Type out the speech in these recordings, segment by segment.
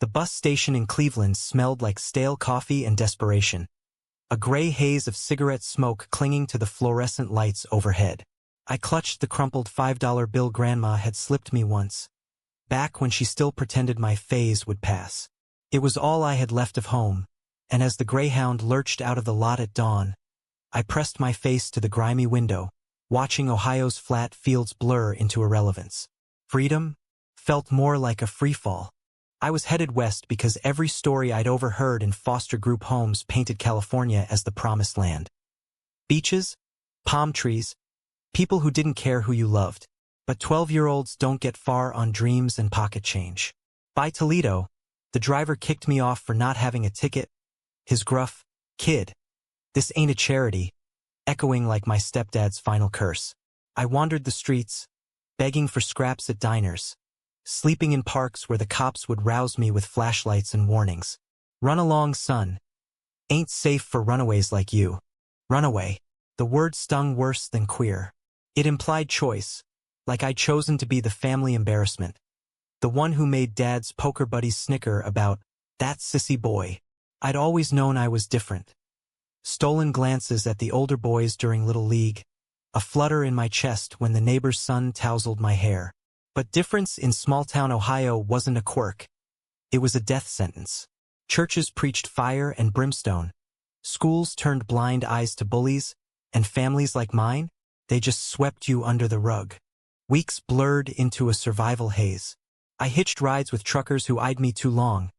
The bus station in Cleveland smelled like stale coffee and desperation, a gray haze of cigarette smoke clinging to the fluorescent lights overhead. I clutched the crumpled $5 bill Grandma had slipped me once, back when she still pretended my phase would pass. It was all I had left of home, and as the Greyhound lurched out of the lot at dawn, I pressed my face to the grimy window, watching Ohio's flat fields blur into irrelevance. Freedom felt more like a freefall. I was headed west because every story I'd overheard in foster group homes painted California as the promised land. Beaches, palm trees, people who didn't care who you loved. But 12-year-olds don't get far on dreams and pocket change. By Toledo, the driver kicked me off for not having a ticket. His gruff, "Kid, this ain't a charity," echoing like my stepdad's final curse. I wandered the streets, begging for scraps at diners, sleeping in parks where the cops would rouse me with flashlights and warnings. "Run along, son. Ain't safe for runaways like you. Run away." The word stung worse than queer. It implied choice, like I'd chosen to be the family embarrassment, the one who made Dad's poker buddies snicker about that sissy boy. I'd always known I was different. Stolen glances at the older boys during Little League, a flutter in my chest when the neighbor's son tousled my hair. But difference in small-town Ohio wasn't a quirk. It was a death sentence. Churches preached fire and brimstone. Schools turned blind eyes to bullies, and families like mine, they just swept you under the rug. Weeks blurred into a survival haze. I hitched rides with truckers who eyed me too long,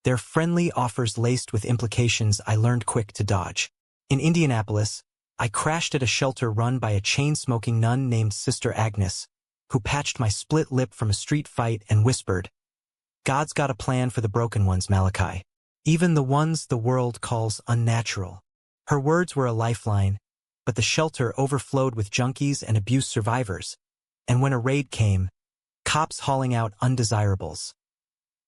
their friendly offers laced with implications I learned quick to dodge. In Indianapolis, I crashed at a shelter run by a chain-smoking nun named Sister Agnes, who patched my split lip from a street fight and whispered, "God's got a plan for the broken ones, Malachi. Even the ones the world calls unnatural." Her words were a lifeline, but the shelter overflowed with junkies and abuse survivors, and when a raid came, cops hauling out undesirables.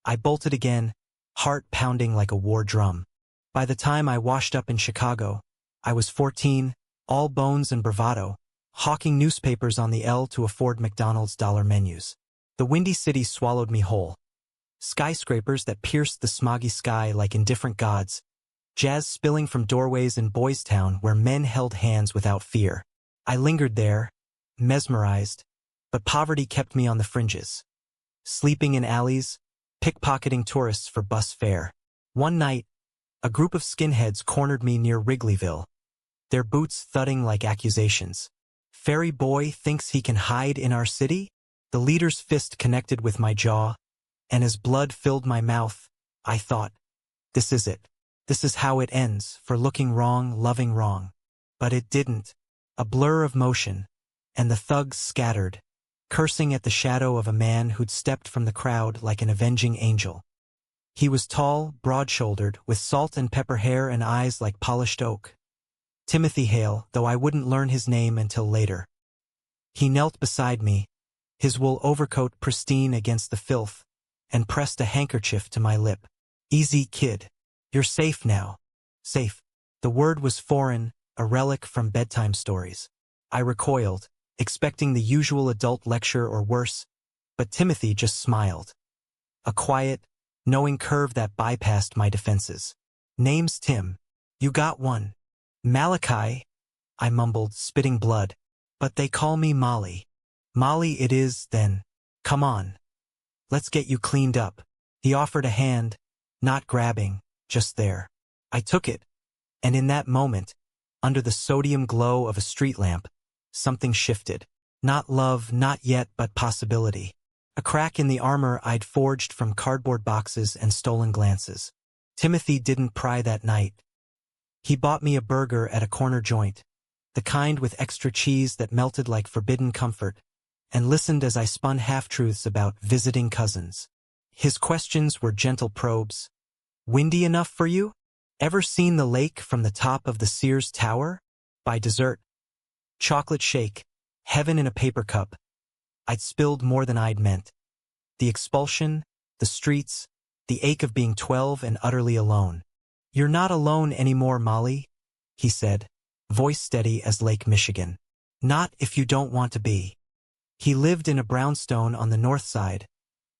I bolted again, heart pounding like a war drum. By the time I washed up in Chicago, I was 14, all bones and bravado, hawking newspapers on the L to afford McDonald's dollar menus. The windy city swallowed me whole. Skyscrapers that pierced the smoggy sky like indifferent gods, jazz spilling from doorways in Boys Town where men held hands without fear. I lingered there, mesmerized, but poverty kept me on the fringes. Sleeping in alleys, pickpocketing tourists for bus fare. One night, a group of skinheads cornered me near Wrigleyville, their boots thudding like accusations. "Ferry boy thinks he can hide in our city?" The leader's fist connected with my jaw, and as blood filled my mouth, I thought, this is it. This is how it ends, for looking wrong, loving wrong. But it didn't. A blur of motion, and the thugs scattered, cursing at the shadow of a man who'd stepped from the crowd like an avenging angel. He was tall, broad-shouldered, with salt and pepper hair and eyes like polished oak. Timothy Hale, though I wouldn't learn his name until later. He knelt beside me, his wool overcoat pristine against the filth, and pressed a handkerchief to my lip. "Easy, kid. You're safe now." Safe. The word was foreign, a relic from bedtime stories. I recoiled, expecting the usual adult lecture or worse, but Timothy just smiled. A quiet, knowing curve that bypassed my defenses. "Name's Tim. You got one." "Malachi," I mumbled, spitting blood. "But they call me Molly." "Molly it is, then. Come on. Let's get you cleaned up." He offered a hand, not grabbing, just there. I took it, and in that moment, under the sodium glow of a street lamp, something shifted. Not love, not yet, but possibility. A crack in the armor I'd forged from cardboard boxes and stolen glances. Timothy didn't pry that night. He bought me a burger at a corner joint, the kind with extra cheese that melted like forbidden comfort, and listened as I spun half-truths about visiting cousins. His questions were gentle probes. "Windy enough for you? Ever seen the lake from the top of the Sears Tower?" By dessert, chocolate shake, heaven in a paper cup. I'd spilled more than I'd meant. The expulsion, the streets, the ache of being 12 and utterly alone. "You're not alone anymore, Molly," he said, voice steady as Lake Michigan. "Not if you don't want to be." He lived in a brownstone on the north side,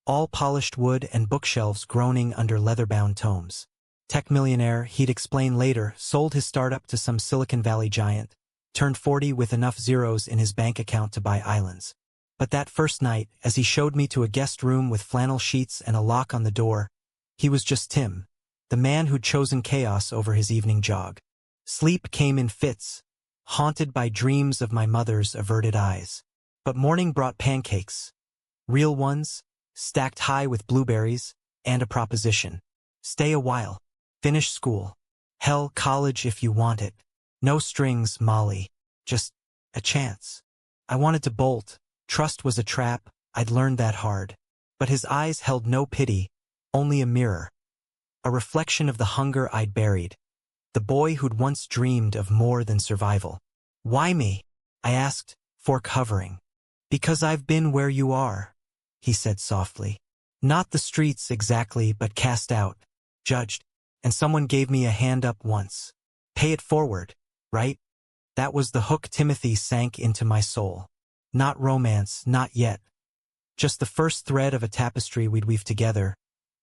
all polished wood and bookshelves groaning under leather-bound tomes. Tech millionaire, he'd explain later, sold his startup to some Silicon Valley giant, turned 40 with enough zeros in his bank account to buy islands. But that first night, as he showed me to a guest room with flannel sheets and a lock on the door, he was just Tim, the man who'd chosen chaos over his evening jog. Sleep came in fits, haunted by dreams of my mother's averted eyes. But morning brought pancakes, real ones, stacked high with blueberries, and a proposition. Stay a while. Finish school. Hell, college if you want it. No strings, Molly. Just a chance. I wanted to bolt. Trust was a trap. I'd learned that hard. But his eyes held no pity, only a mirror. A reflection of the hunger I'd buried. The boy who'd once dreamed of more than survival. Why me? I asked, fork hovering. Because I've been where you are, he said softly. Not the streets exactly, but cast out, judged. And someone gave me a hand up once. Pay it forward, right? That was the hook Timothy sank into my soul. Not romance, not yet. Just the first thread of a tapestry we'd weave together,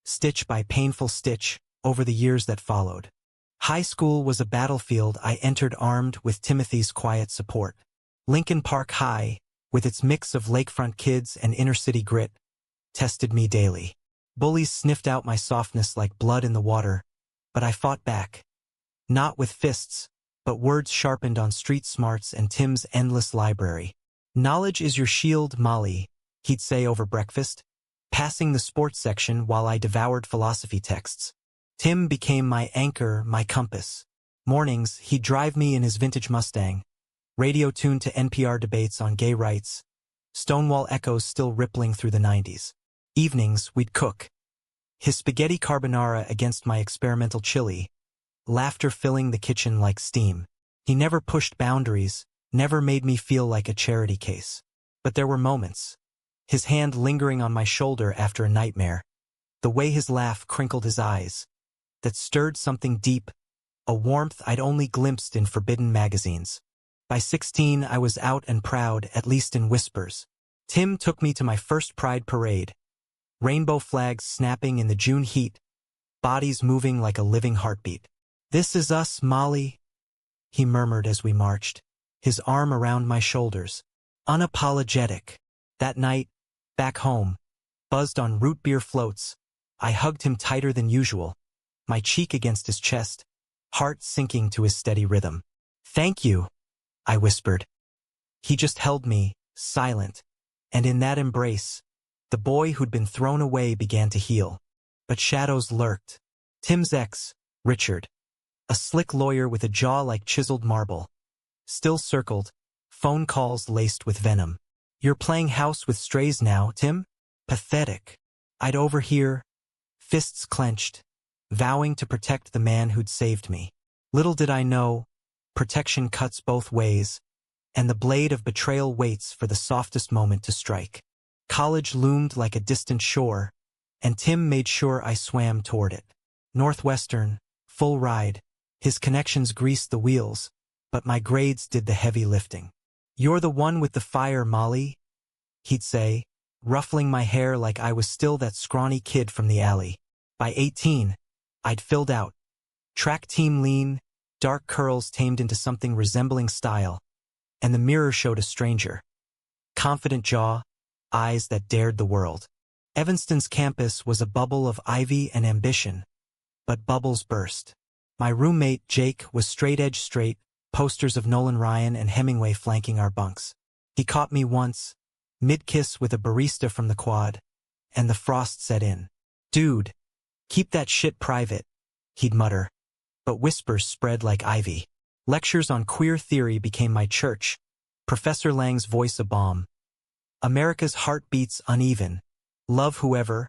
stitch by painful stitch, over the years that followed. High school was a battlefield I entered armed with Timothy's quiet support. Lincoln Park High, with its mix of lakefront kids and inner-city grit, tested me daily. Bullies sniffed out my softness like blood in the water, but I fought back. Not with fists, but words sharpened on street smarts and Tim's endless library. Knowledge is your shield, Molly, he'd say over breakfast, passing the sports section while I devoured philosophy texts. Tim became my anchor, my compass. Mornings, he'd drive me in his vintage Mustang, radio tuned to NPR debates on gay rights, Stonewall echoes still rippling through the 90s. Evenings, we'd cook. His spaghetti carbonara against my experimental chili, laughter filling the kitchen like steam. He never pushed boundaries, never made me feel like a charity case. But there were moments. His hand lingering on my shoulder after a nightmare. The way his laugh crinkled his eyes. That stirred something deep, a warmth I'd only glimpsed in forbidden magazines. By 16, I was out and proud, at least in whispers. Tim took me to my first Pride parade. Rainbow flags snapping in the June heat, bodies moving like a living heartbeat. This is us, Molly, he murmured as we marched, his arm around my shoulders. Unapologetic. That night, back home, buzzed on root beer floats, I hugged him tighter than usual, my cheek against his chest, heart sinking to his steady rhythm. Thank you, I whispered. He just held me, silent, and in that embrace, the boy who'd been thrown away began to heal. But shadows lurked. Tim's ex, Richard, a slick lawyer with a jaw like chiseled marble, still circled, phone calls laced with venom. You're playing house with strays now, Tim? Pathetic. I'd overhear, fists clenched, vowing to protect the man who'd saved me. Little did I know, protection cuts both ways, and the blade of betrayal waits for the softest moment to strike. College loomed like a distant shore, and Tim made sure I swam toward it. Northwestern, full ride, his connections greased the wheels, but my grades did the heavy lifting. You're the one with the fire, Molly, he'd say, ruffling my hair like I was still that scrawny kid from the alley. By 18, I'd filled out. Track team lean, dark curls tamed into something resembling style, and the mirror showed a stranger. Confident jaw, eyes that dared the world. Evanston's campus was a bubble of ivy and ambition, but bubbles burst. My roommate, Jake, was straight-edge straight, posters of Nolan Ryan and Hemingway flanking our bunks. He caught me once, mid-kiss with a barista from the quad, and the frost set in. Dude, keep that shit private, he'd mutter, but whispers spread like ivy. Lectures on queer theory became my church, Professor Lang's voice a balm. America's heart beats uneven. Love whoever,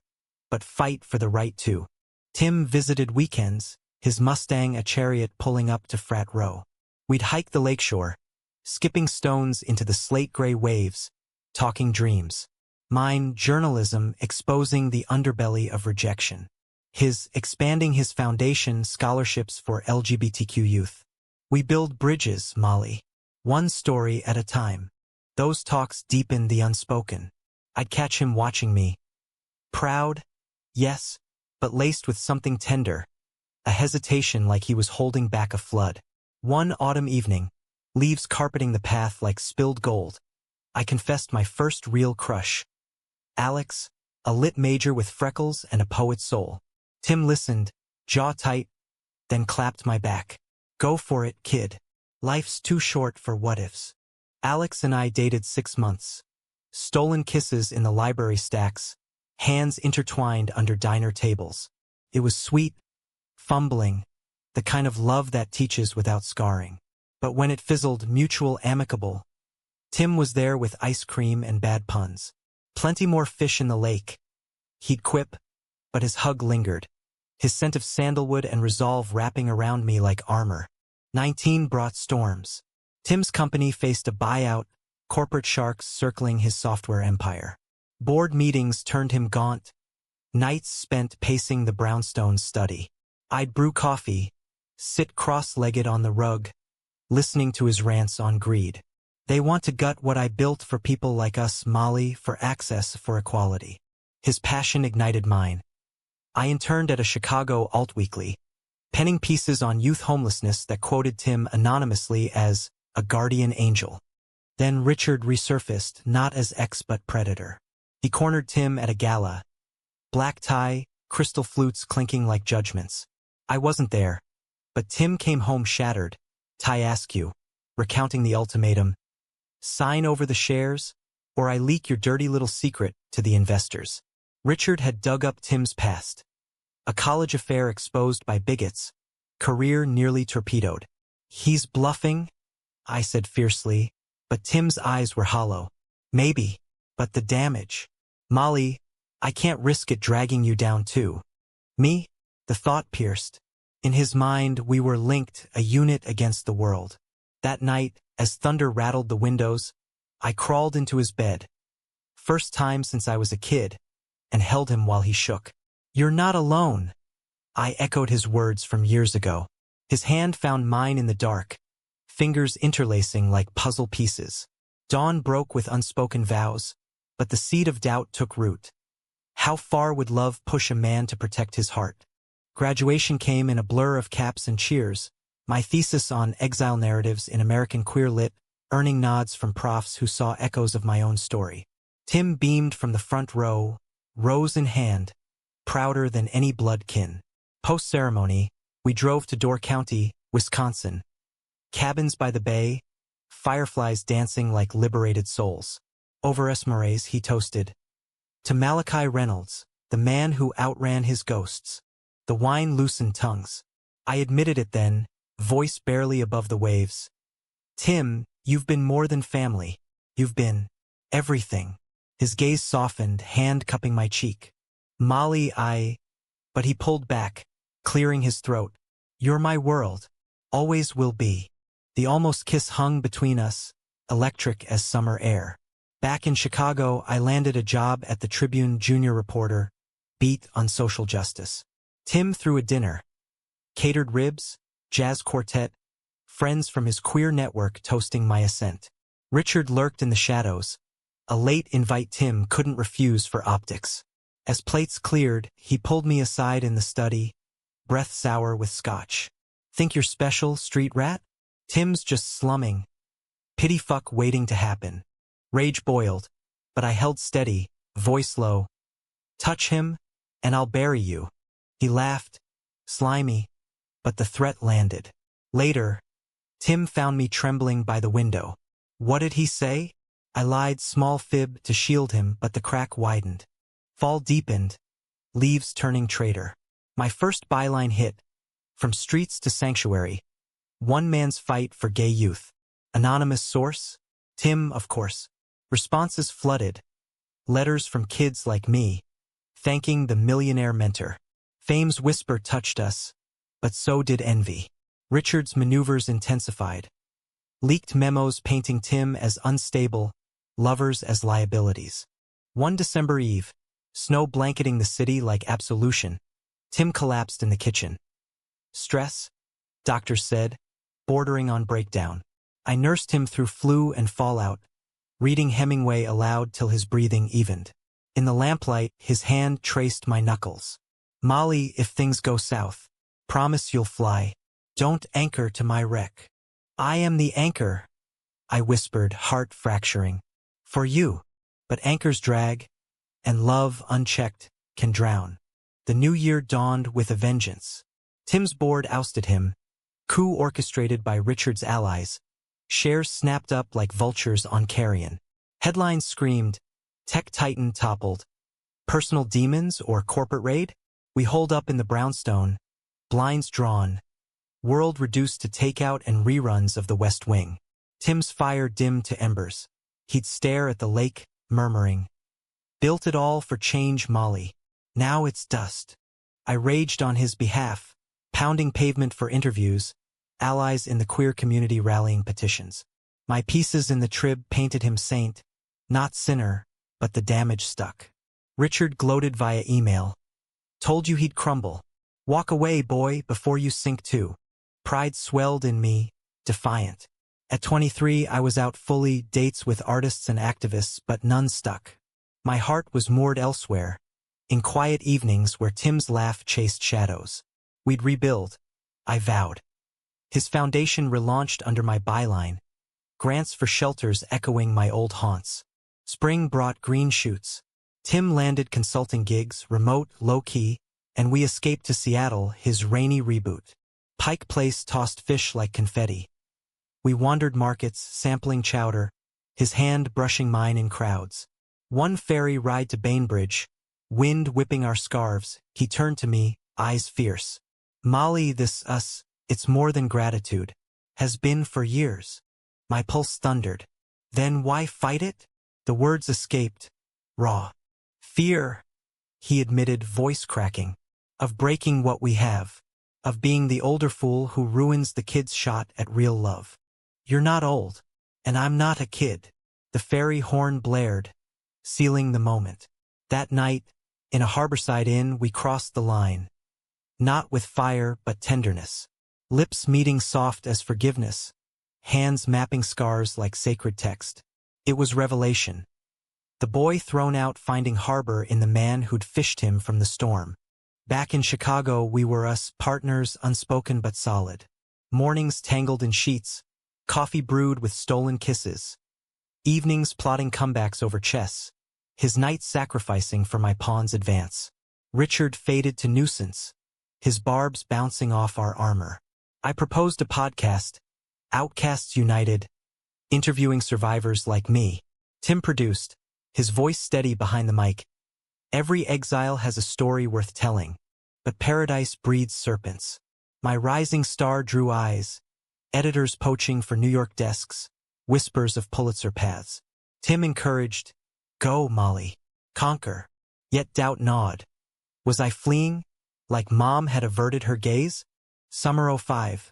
but fight for the right to. Tim visited weekends, his Mustang a chariot pulling up to frat row. We'd hike the lakeshore, skipping stones into the slate-gray waves, talking dreams. Mine, journalism, exposing the underbelly of rejection. His, expanding his foundation, scholarships for LGBTQ youth. We build bridges, Molly. One story at a time. Those talks deepened the unspoken. I'd catch him watching me, Proud, yes, but laced with something tender, a hesitation like he was holding back a flood. One autumn evening, leaves carpeting the path like spilled gold, I confessed my first real crush. Alex, a lit major with freckles and a poet's soul. Tim listened, jaw tight, then clapped my back. Go for it, kid. Life's too short for what-ifs. Alex and I dated 6 months. Stolen kisses in the library stacks, hands intertwined under diner tables. It was sweet, fumbling, the kind of love that teaches without scarring. But when it fizzled, mutual, amicable. Tim was there with ice cream and bad puns. Plenty more fish in the lake. He'd quip, but his hug lingered, his scent of sandalwood and resolve wrapping around me like armor. 19 brought storms. Tim's company faced a buyout, corporate sharks circling his software empire. Board meetings turned him gaunt, nights spent pacing the brownstone study. I'd brew coffee, sit cross-legged on the rug, listening to his rants on greed. They want to gut what I built for people like us, Molly, for access, for equality. His passion ignited mine. I interned at a Chicago alt weekly, penning pieces on youth homelessness that quoted Tim anonymously as a guardian angel. Then Richard resurfaced, not as ex but predator. He cornered Tim at a gala. Black tie, crystal flutes clinking like judgments. I wasn't there, but Tim came home shattered, tie askew, recounting the ultimatum. Sign over the shares, or I leak your dirty little secret to the investors. Richard had dug up Tim's past. A college affair exposed by bigots, career nearly torpedoed. He's bluffing, I said fiercely, but Tim's eyes were hollow. Maybe, but the damage. Molly, I can't risk it dragging you down too. Me? The thought pierced. In his mind, we were linked, a unit against the world. That night, as thunder rattled the windows, I crawled into his bed. First time since I was a kid, and held him while he shook. You're not alone. I echoed his words from years ago. His hand found mine in the dark, fingers interlacing like puzzle pieces. Dawn broke with unspoken vows, but the seed of doubt took root. How far would love push a man to protect his heart? Graduation came in a blur of caps and cheers. My thesis on exile narratives in American queer lit, earning nods from profs who saw echoes of my own story. Tim beamed from the front row, rose in hand, prouder than any blood kin. Post-ceremony, we drove to Door County, Wisconsin. Cabins by the bay, fireflies dancing like liberated souls. Over Esmeraldas he toasted. To Malachi Reynolds, the man who outran his ghosts. The wine loosened tongues. I admitted it then, voice barely above the waves. Tim, you've been more than family. You've been everything. His gaze softened, hand cupping my cheek. Molly, But he pulled back, clearing his throat. You're my world. Always will be. The almost kiss hung between us, electric as summer air. Back in Chicago, I landed a job at the Tribune junior reporter, beat on social justice. Tim threw a dinner. Catered ribs, jazz quartet, friends from his queer network toasting my ascent. Richard lurked in the shadows. A late invite Tim couldn't refuse for optics. As plates cleared, he pulled me aside in the study, breath sour with scotch. Think you're special, street rat? Tim's just slumming. Pity fuck waiting to happen. Rage boiled, but I held steady, voice low. Touch him, and I'll bury you. He laughed, slimy, but the threat landed. Later, Tim found me trembling by the window. What did he say? I lied, small fib to shield him, but the crack widened. Fall deepened, leaves turning traitor. My first byline hit. From streets to sanctuary. One man's fight for gay youth. Anonymous source? Tim, of course. Responses flooded. Letters from kids like me, thanking the millionaire mentor. Fame's whisper touched us, but so did envy. Richard's maneuvers intensified. Leaked memos painting Tim as unstable, lovers as liabilities. One December eve, snow blanketing the city like absolution, Tim collapsed in the kitchen. Stress, doctors said, bordering on breakdown. I nursed him through flu and fallout, reading Hemingway aloud till his breathing evened. In the lamplight, his hand traced my knuckles. Molly, if things go south, promise you'll fly. Don't anchor to my wreck. I am the anchor, I whispered, heart fracturing. For you. But anchors drag, and love unchecked can drown. The new year dawned with a vengeance. Tim's board ousted him, coup orchestrated by Richard's allies. Shares snapped up like vultures on carrion. Headlines screamed, tech titan toppled. Personal demons or corporate raid? We holed up in the brownstone, blinds drawn. World reduced to takeout and reruns of the West Wing. Tim's fire dimmed to embers. He'd stare at the lake, murmuring, built it all for change, Molly. Now it's dust. I raged on his behalf, pounding pavement for interviews, allies in the queer community rallying petitions. My pieces in the Trib painted him saint, not sinner, but the damage stuck. Richard gloated via email. Told you he'd crumble. Walk away, boy, before you sink too. Pride swelled in me, defiant. At 23, I was out fully, dates with artists and activists, but none stuck. My heart was moored elsewhere, in quiet evenings where Tim's laugh chased shadows. We'd rebuild, I vowed. His foundation relaunched under my byline, grants for shelters echoing my old haunts. Spring brought green shoots. Tim landed consulting gigs, remote, low-key, and we escaped to Seattle, his rainy reboot. Pike Place tossed fish like confetti. We wandered markets, sampling chowder, his hand brushing mine in crowds. One ferry ride to Bainbridge, wind whipping our scarves, he turned to me, eyes fierce. Molly, this us, it's more than gratitude, has been for years. My pulse thundered. Then why fight it? The words escaped, raw. Fear, he admitted, voice cracking, of breaking what we have, of being the older fool who ruins the kid's shot at real love. You're not old, and I'm not a kid. The ferry horn blared, sealing the moment. That night, in a harborside inn, we crossed the line. Not with fire, but tenderness. Lips meeting soft as forgiveness. Hands mapping scars like sacred text. It was revelation. The boy thrown out finding harbor in the man who'd fished him from the storm. Back in Chicago, we were us, partners unspoken but solid. Mornings tangled in sheets. Coffee brewed with stolen kisses. Evenings plotting comebacks over chess. His nights sacrificing for my pawn's advance. Richard faded to nuisance, his barbs bouncing off our armor. I proposed a podcast, Outcasts United, interviewing survivors like me. Tim produced, his voice steady behind the mic. Every exile has a story worth telling, but paradise breeds serpents. My rising star drew eyes. Editors poaching for New York desks, whispers of Pulitzer paths. Tim encouraged, go, Molly, conquer. Yet doubt gnawed. Was I fleeing, like Mom had averted her gaze? Summer '05.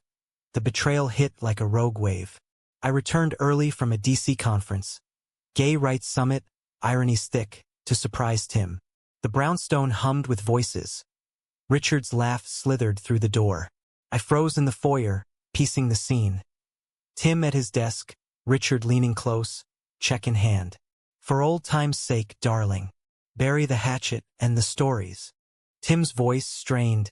The betrayal hit like a rogue wave. I returned early from a DC conference. Gay rights summit, ironies thick, to surprise Tim. The brownstone hummed with voices. Richard's laugh slithered through the door. I froze in the foyer, piecing the scene. Tim at his desk, Richard leaning close, check in hand. For old time's sake, darling, bury the hatchet and the stories. Tim's voice strained.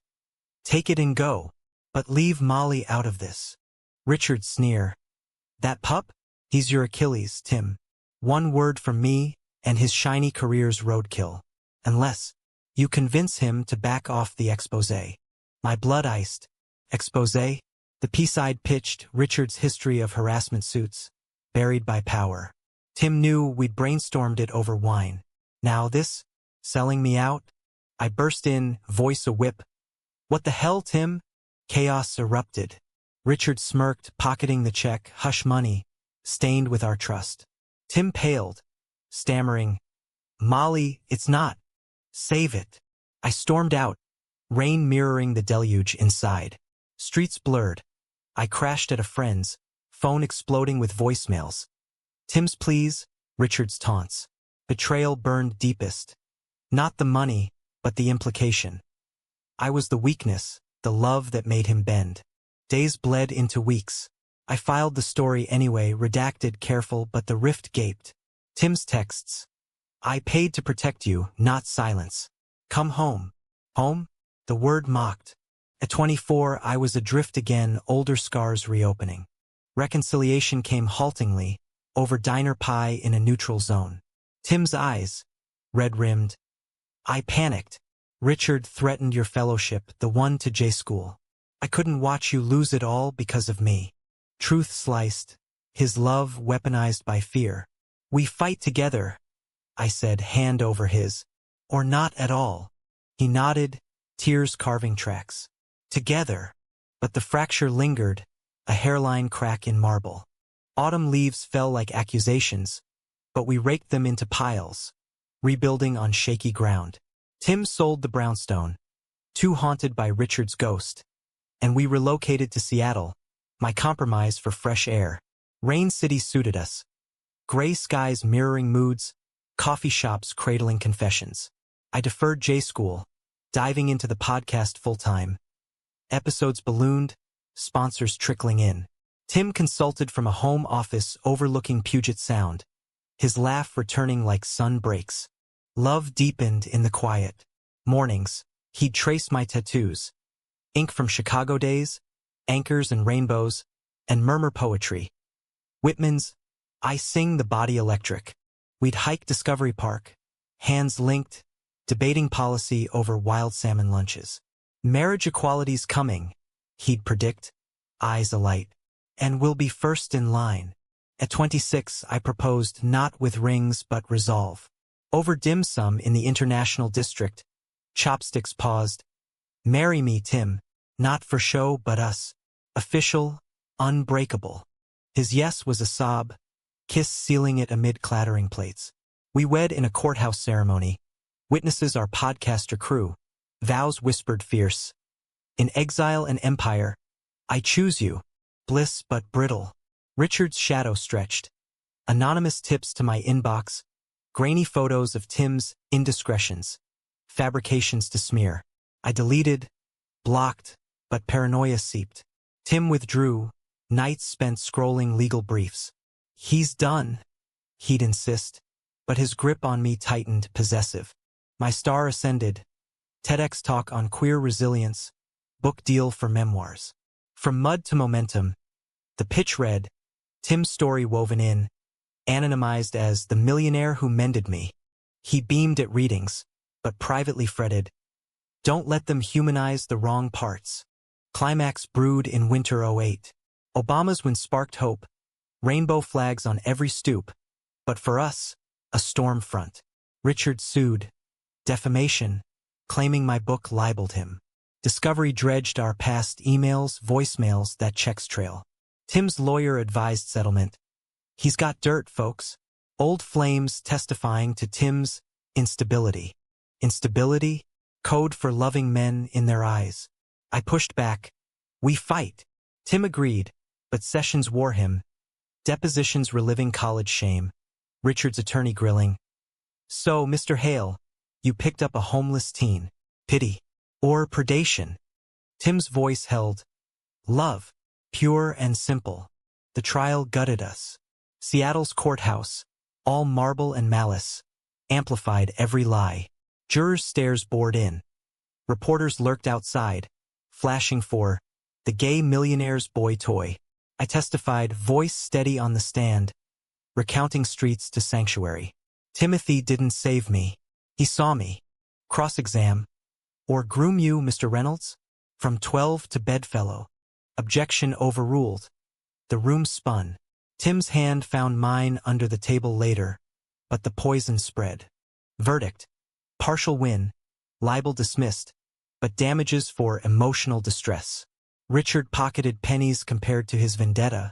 Take it and go, but leave Molly out of this. Richard's sneer. That pup? He's your Achilles, Tim. One word from me, and his shiny career's roadkill. Unless you convince him to back off the exposé. My blood iced. Exposé? The piece I'd pitched, Richard's history of harassment suits, buried by power. Tim knew we'd brainstormed it over wine. Now this? Selling me out? I burst in, voice a whip. What the hell, Tim? Chaos erupted. Richard smirked, pocketing the check, hush money, stained with our trust. Tim paled, stammering, Molly, it's not. Save it. I stormed out, rain mirroring the deluge inside. Streets blurred. I crashed at a friend's, phone exploding with voicemails. Tim's pleas, Richard's taunts. Betrayal burned deepest. Not the money, but the implication. I was the weakness, the love that made him bend. Days bled into weeks. I filed the story anyway, redacted, careful, but the rift gaped. Tim's texts. I paid to protect you, not silence. Come home. Home? The word mocked. At 24, I was adrift again, older scars reopening. Reconciliation came haltingly, over diner pie in a neutral zone. Tim's eyes, red-rimmed. I panicked. Richard threatened your fellowship, the one to J-School. I couldn't watch you lose it all because of me. Truth sliced, his love weaponized by fear. We fight together, I said, hand over his. Or not at all. He nodded, tears carving tracks. Together. But the fracture lingered, a hairline crack in marble. Autumn leaves fell like accusations, but we raked them into piles, rebuilding on shaky ground. Tim sold the brownstone, too haunted by Richard's ghost, and we relocated to Seattle, my compromise for fresh air. Rain City suited us. Gray skies mirroring moods, coffee shops cradling confessions. I deferred J-School, diving into the podcast full-time. Episodes ballooned, sponsors trickling in. Tim consulted from a home office overlooking Puget Sound, his laugh returning like sun breaks. Love deepened in the quiet. Mornings, he'd trace my tattoos. Ink from Chicago days, anchors and rainbows, and murmur poetry. Whitman's, I sing the body electric. We'd hike Discovery Park, hands linked, debating policy over wild salmon lunches. Marriage equality's coming, he'd predict, eyes alight. And we'll be first in line. At 26, I proposed not with rings but resolve. Over dim sum in the International District, chopsticks paused. Marry me, Tim, not for show but us. Official, unbreakable. His yes was a sob, kiss sealing it amid clattering plates. We wed in a courthouse ceremony. Witnesses our podcaster crew. Vows whispered fierce. In exile and empire, I choose you. Bliss but brittle. Richard's shadow stretched. Anonymous tips to my inbox. Grainy photos of Tim's indiscretions. Fabrications to smear. I deleted, blocked, but paranoia seeped. Tim withdrew, nights spent scrolling legal briefs. He's done, he'd insist, but his grip on me tightened, possessive. My star ascended. TEDx talk on queer resilience. Book deal for memoirs. From mud to momentum. The pitch read, Tim's story woven in, anonymized as the millionaire who mended me. He beamed at readings, but privately fretted. Don't let them humanize the wrong parts. Climax brewed in winter '08. Obama's win sparked hope. Rainbow flags on every stoop. But for us, a storm front. Richard sued. Defamation, claiming my book libeled him. Discovery dredged our past emails, voicemails, that checks trail. Tim's lawyer advised settlement. He's got dirt, folks. Old flames testifying to Tim's instability. Instability? Code for loving men in their eyes. I pushed back. We fight. Tim agreed, but sessions wore him. Depositions reliving college shame. Richard's attorney grilling. So, Mr. Hale, you picked up a homeless teen. Pity. Or predation. Tim's voice held. Love. Pure and simple. The trial gutted us. Seattle's courthouse, all marble and malice, amplified every lie. Jurors' stares bored in. Reporters lurked outside, flashing for the gay millionaire's boy toy. I testified, voice steady on the stand, recounting streets to sanctuary. Timothy didn't save me. He saw me. Cross-exam. Or groom you, Mr. Reynolds? From 12 to bedfellow. Objection overruled. The room spun. Tim's hand found mine under the table later, but the poison spread. Verdict. Partial win. Libel dismissed, but damages for emotional distress. Richard pocketed pennies compared to his vendetta,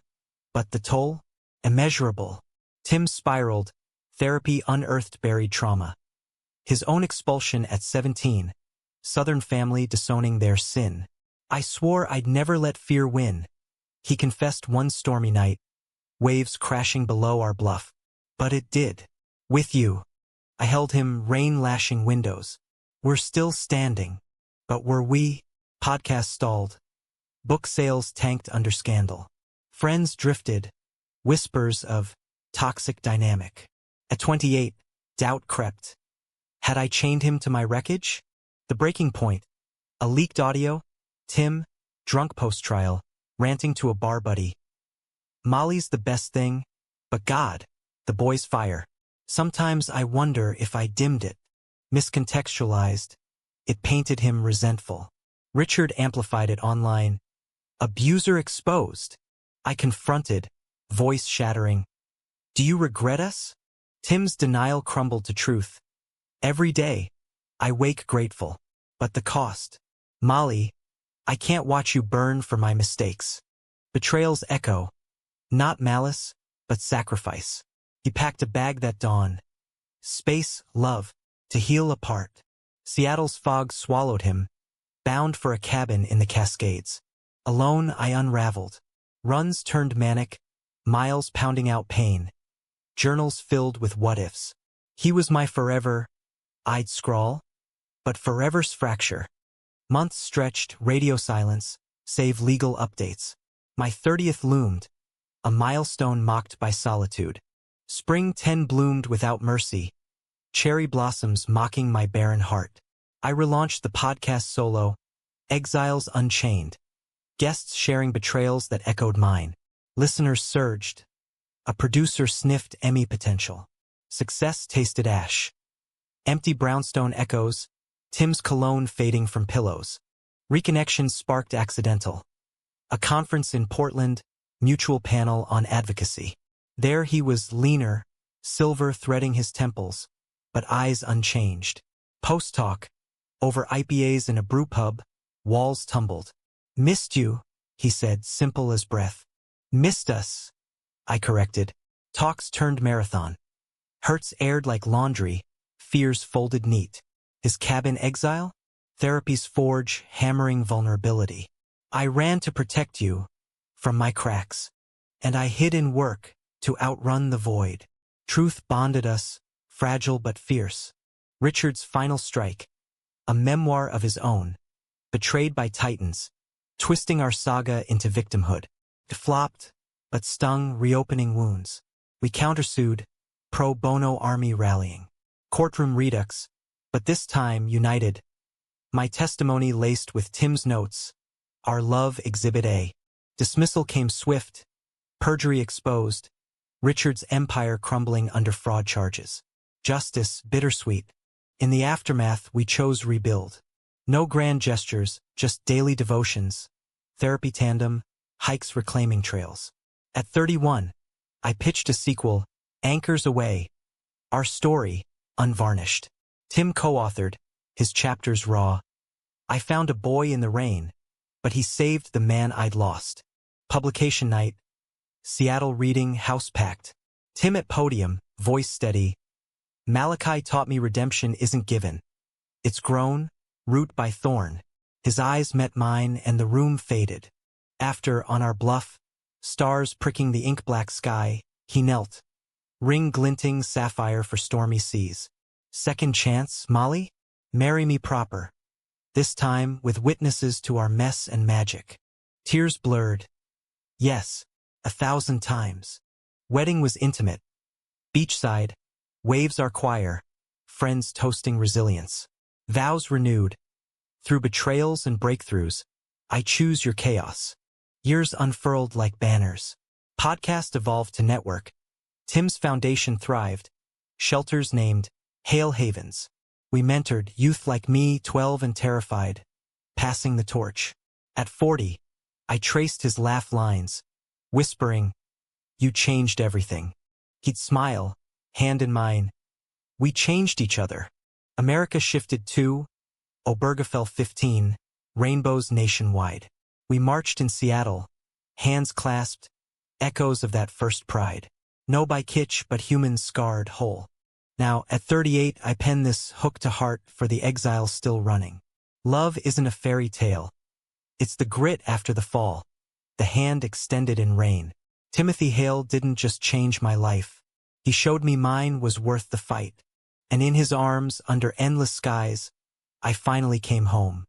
but the toll? Immeasurable. Tim spiraled. Therapy unearthed buried trauma. His own expulsion at 17. Southern family disowning their sin. I swore I'd never let fear win. He confessed one stormy night, waves crashing below our bluff. But it did. With you. I held him, rain lashing windows. We're still standing. But were we? Podcast stalled. Book sales tanked under scandal. Friends drifted. Whispers of toxic dynamic. At 28, Doubt crept. Had I chained him to my wreckage? The breaking point. A leaked audio. Tim, drunk post-trial, ranting to a bar buddy. Molly's the best thing, but God, the boy's fire. Sometimes I wonder if I dimmed it, miscontextualized. It painted him resentful. Richard amplified it online. Abuser exposed. I confronted, voice shattering. Do you regret us? Tim's denial crumbled to truth. Every day, I wake grateful. But the cost. Molly, I can't watch you burn for my mistakes. Betrayal's echo. Not malice, but sacrifice. He packed a bag that dawn. Space, love, to heal apart. Seattle's fog swallowed him, bound for a cabin in the Cascades. Alone I unraveled. Runs turned manic, miles pounding out pain. Journals filled with what-ifs. He was my forever, I'd scrawl, but forever's fracture. Months stretched, radio silence, save legal updates. My 30th loomed, a milestone mocked by solitude. Spring 10 bloomed without mercy, cherry blossoms mocking my barren heart. I relaunched the podcast solo, Exiles Unchained. Guests sharing betrayals that echoed mine. Listeners surged. A producer sniffed Emmy potential. Success tasted ash. Empty brownstone echoes, Tim's cologne fading from pillows. Reconnection sparked accidental. A conference in Portland, mutual panel on advocacy. There he was leaner, silver threading his temples, but eyes unchanged. Post-talk, over IPAs in a brew pub, walls tumbled. Missed you, he said, simple as breath. Missed us, I corrected. Talks turned marathon. Hurts aired like laundry, fears folded neat. His cabin exile? Therapy's forge, hammering vulnerability. I ran to protect you from my cracks, and I hid in work to outrun the void. Truth bonded us, fragile but fierce. Richard's final strike, a memoir of his own, betrayed by titans, twisting our saga into victimhood. It flopped, but stung, reopening wounds. We countersued, pro bono army rallying. Courtroom redux, but this time united. My testimony laced with Tim's notes. Our love Exhibit A. Dismissal came swift, perjury exposed, Richard's empire crumbling under fraud charges. Justice bittersweet. In the aftermath, we chose rebuild. No grand gestures, just daily devotions. Therapy tandem, hikes reclaiming trails. At 31, I pitched a sequel, Anchors Away. Our story, unvarnished. Tim co-authored, his chapters raw. I found a boy in the rain, but he saved the man I'd lost. Publication night, Seattle reading house packed. Tim at podium, voice steady. Malachi taught me redemption isn't given. It's grown, root by thorn. His eyes met mine and the room faded. After, on our bluff, stars pricking the ink-black sky, he knelt. Ring glinting sapphire for stormy seas. Second chance, Molly? Marry me proper. This time with witnesses to our mess and magic. Tears blurred. Yes, 1,000 times. Wedding was intimate. Beachside, waves our choir, friends toasting resilience. Vows renewed. Through betrayals and breakthroughs, I choose your chaos. Years unfurled like banners. Podcast evolved to network. Tim's foundation thrived. Shelters named Hail Havens. We mentored youth like me, 12 and terrified, passing the torch. At 40, I traced his laugh lines, whispering, you changed everything. He'd smile, hand in mine. We changed each other. America shifted too. Obergefell 15, rainbows nationwide. We marched in Seattle, hands clasped, echoes of that first pride. No by kitsch, but humans scarred whole. Now, at 38, I pen this hook to heart for the exiles still running. Love isn't a fairy tale. It's the grit after the fall, the hand extended in rain. Timothy Hale didn't just change my life. He showed me mine was worth the fight. And in his arms, under endless skies, I finally came home.